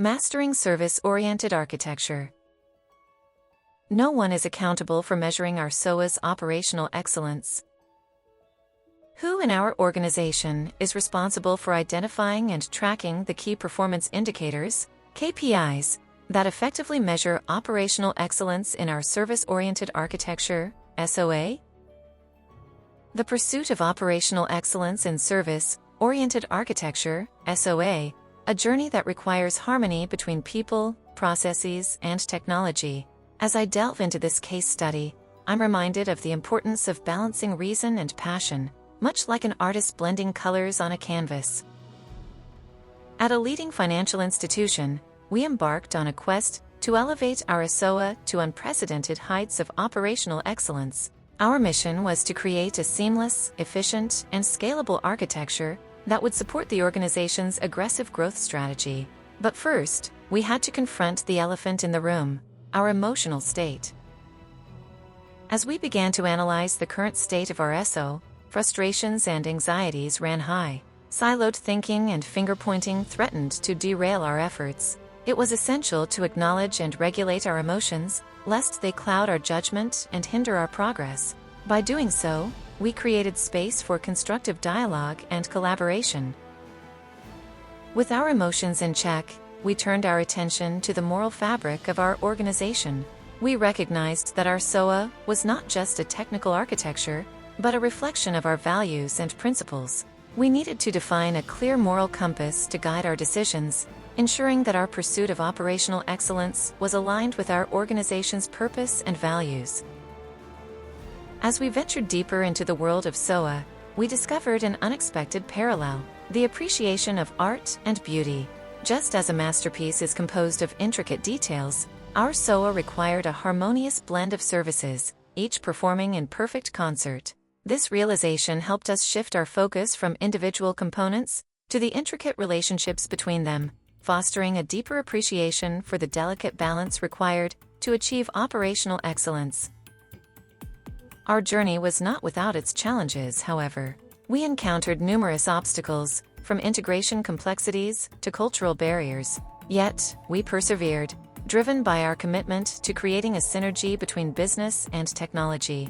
Mastering service-oriented architecture. No one is accountable for measuring our SOA's operational excellence. Who in our organization is responsible for identifying and tracking the key performance indicators, KPIs, that effectively measure operational excellence in our service-oriented architecture, SOA? The pursuit of operational excellence in service-oriented architecture, SOA, a journey that requires harmony between people, processes, and technology. As I delve into this case study, I'm reminded of the importance of balancing reason and passion, much like an artist blending colors on a canvas. At a leading financial institution, we embarked on a quest to elevate our SOA to unprecedented heights of operational excellence. Our mission was to create a seamless, efficient, and scalable architecture that would support the organization's aggressive growth strategy. But first, we had to confront the elephant in the room, our emotional state. As we began to analyze the current state of our SO, frustrations and anxieties ran high. Siloed thinking and finger-pointing threatened to derail our efforts. It was essential to acknowledge and regulate our emotions, lest they cloud our judgment and hinder our progress. By doing so, we created space for constructive dialogue and collaboration. With our emotions in check, we turned our attention to the moral fabric of our organization. We recognized that our SOA was not just a technical architecture, but a reflection of our values and principles. We needed to define a clear moral compass to guide our decisions, ensuring that our pursuit of operational excellence was aligned with our organization's purpose and values. As we ventured deeper into the world of SOA, we discovered an unexpected parallel: the appreciation of art and beauty. Just as a masterpiece is composed of intricate details, our SOA required a harmonious blend of services, each performing in perfect concert. This realization helped us shift our focus from individual components to the intricate relationships between them, fostering a deeper appreciation for the delicate balance required to achieve operational excellence. Our journey was not without its challenges, however. We encountered numerous obstacles, from integration complexities to cultural barriers. Yet, we persevered, driven by our commitment to creating a synergy between business and technology.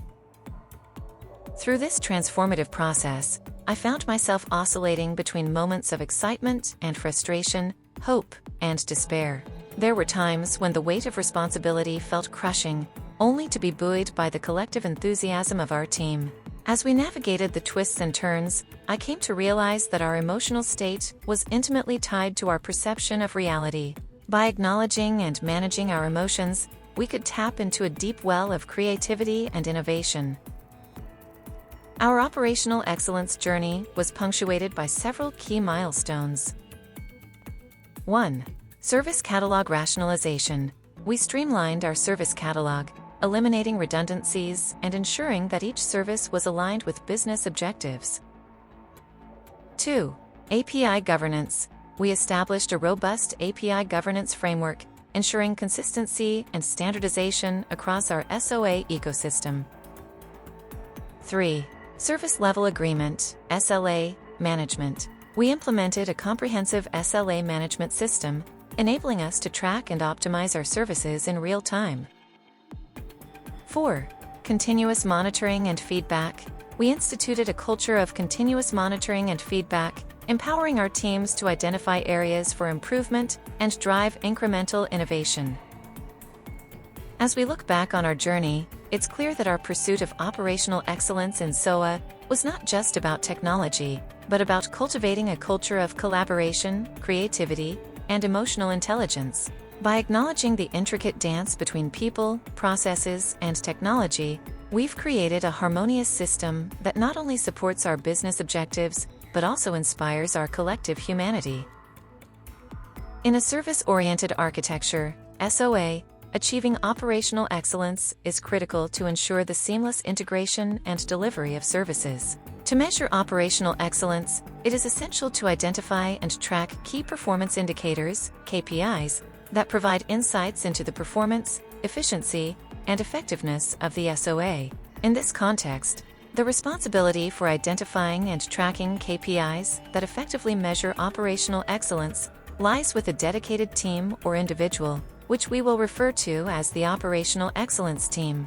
Through this transformative process, I found myself oscillating between moments of excitement and frustration, hope and despair. There were times when the weight of responsibility felt crushing, only to be buoyed by the collective enthusiasm of our team. As we navigated the twists and turns, I came to realize that our emotional state was intimately tied to our perception of reality. By acknowledging and managing our emotions, we could tap into a deep well of creativity and innovation. Our operational excellence journey was punctuated by several key milestones. 1. Service catalog rationalization. We streamlined our service catalog, eliminating redundancies and ensuring that each service was aligned with business objectives. 2. API governance. We established a robust API governance framework, ensuring consistency and standardization across our SOA ecosystem. 3. Service Level Agreement, SLA, management. We implemented a comprehensive SLA management system, enabling us to track and optimize our services in real time. 4. Continuous monitoring and feedback. We instituted a culture of continuous monitoring and feedback, empowering our teams to identify areas for improvement and drive incremental innovation. As we look back on our journey, it's clear that our pursuit of operational excellence in SOA was not just about technology, but about cultivating a culture of collaboration, creativity, and emotional intelligence. By acknowledging the intricate dance between people, processes, and technology, we've created a harmonious system that not only supports our business objectives, but also inspires our collective humanity. In a service-oriented architecture, SOA, achieving operational excellence is critical to ensure the seamless integration and delivery of services. To measure operational excellence, it is essential to identify and track key performance indicators, KPIs, that provide insights into the performance, efficiency, and effectiveness of the SOA. In this context, the responsibility for identifying and tracking KPIs that effectively measure operational excellence lies with a dedicated team or individual, which we will refer to as the Operational Excellence Team.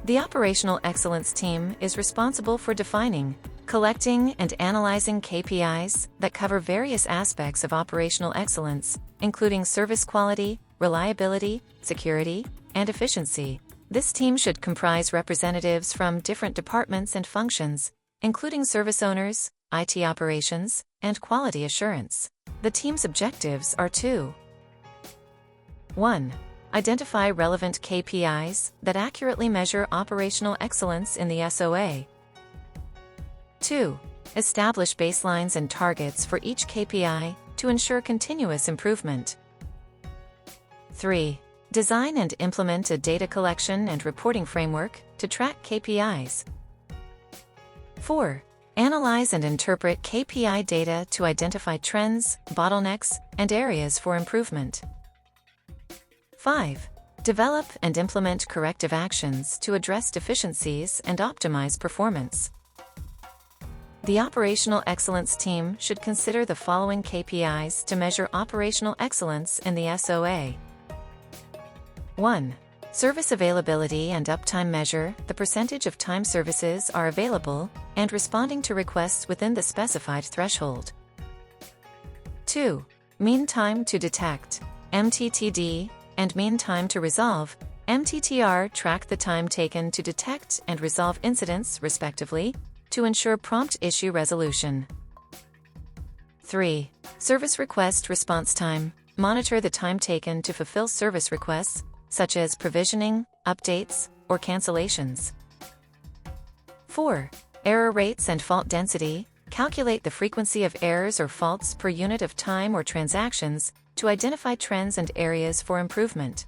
The Operational Excellence Team is responsible for defining, collecting, and analyzing KPIs that cover various aspects of operational excellence, including service quality, reliability, security, and efficiency. This team should comprise representatives from different departments and functions, including service owners, IT operations, and quality assurance. The team's objectives are to 1. Identify relevant KPIs that accurately measure operational excellence in the SOA. 2. Establish baselines and targets for each KPI to ensure continuous improvement. 3. Design and implement a data collection and reporting framework to track KPIs. 4. Analyze and interpret KPI data to identify trends, bottlenecks, and areas for improvement. 5. Develop and implement corrective actions to address deficiencies and optimize performance. The Operational Excellence Team should consider the following KPIs to measure operational excellence in the SOA. 1. Service availability and uptime measure the percentage of time services are available and responding to requests within the specified threshold. 2. Mean time to detect, MTTD, and mean time to resolve, MTTR track the time taken to detect and resolve incidents, respectively, to ensure prompt issue resolution. 3. Service request response time, monitor the time taken to fulfill service requests, such as provisioning, updates, or cancellations. 4. Error rates and fault density, calculate the frequency of errors or faults per unit of time or transactions to identify trends and areas for improvement.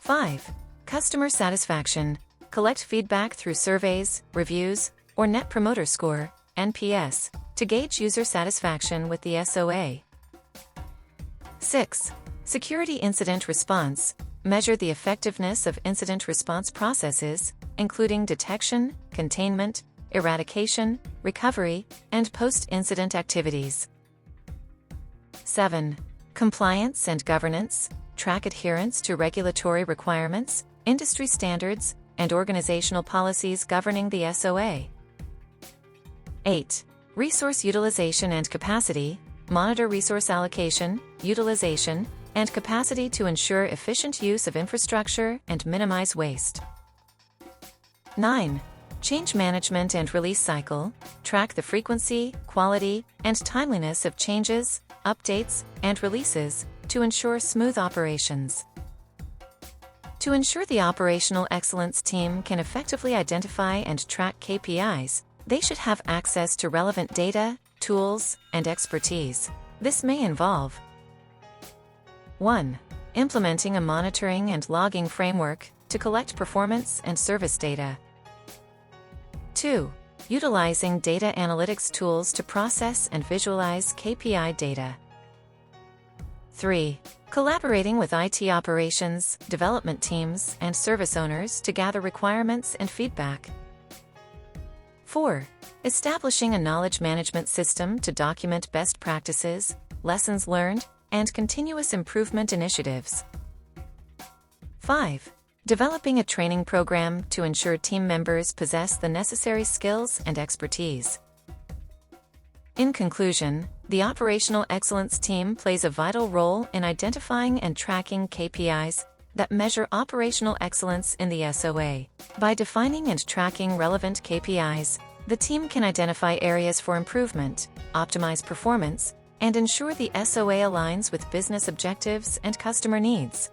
5. Customer satisfaction, collect feedback through surveys, reviews, or Net Promoter Score, NPS, to gauge user satisfaction with the SOA. 6. Security incident response, measure the effectiveness of incident response processes, including detection, containment, eradication, recovery, and post-incident activities. 7. Compliance and governance, track adherence to regulatory requirements, industry standards, and organizational policies governing the SOA. 8. Resource utilization and capacity, monitor resource allocation, utilization, and capacity to ensure efficient use of infrastructure and minimize waste. 9. Change management and release cycle, track the frequency, quality, and timeliness of changes, updates, and releases to ensure smooth operations. To ensure the Operational Excellence Team can effectively identify and track KPIs, they should have access to relevant data, tools, and expertise. This may involve 1. Implementing a monitoring and logging framework to collect performance and service data. 2. Utilizing data analytics tools to process and visualize KPI data. 3. Collaborating with IT operations, development teams, and service owners to gather requirements and feedback. 4. Establishing a knowledge management system to document best practices, lessons learned, and continuous improvement initiatives. 5. Developing a training program to ensure team members possess the necessary skills and expertise. In conclusion, the Operational Excellence Team plays a vital role in identifying and tracking KPIs that measure operational excellence in the SOA. By defining and tracking relevant KPIs, the team can identify areas for improvement, optimize performance, and ensure the SOA aligns with business objectives and customer needs.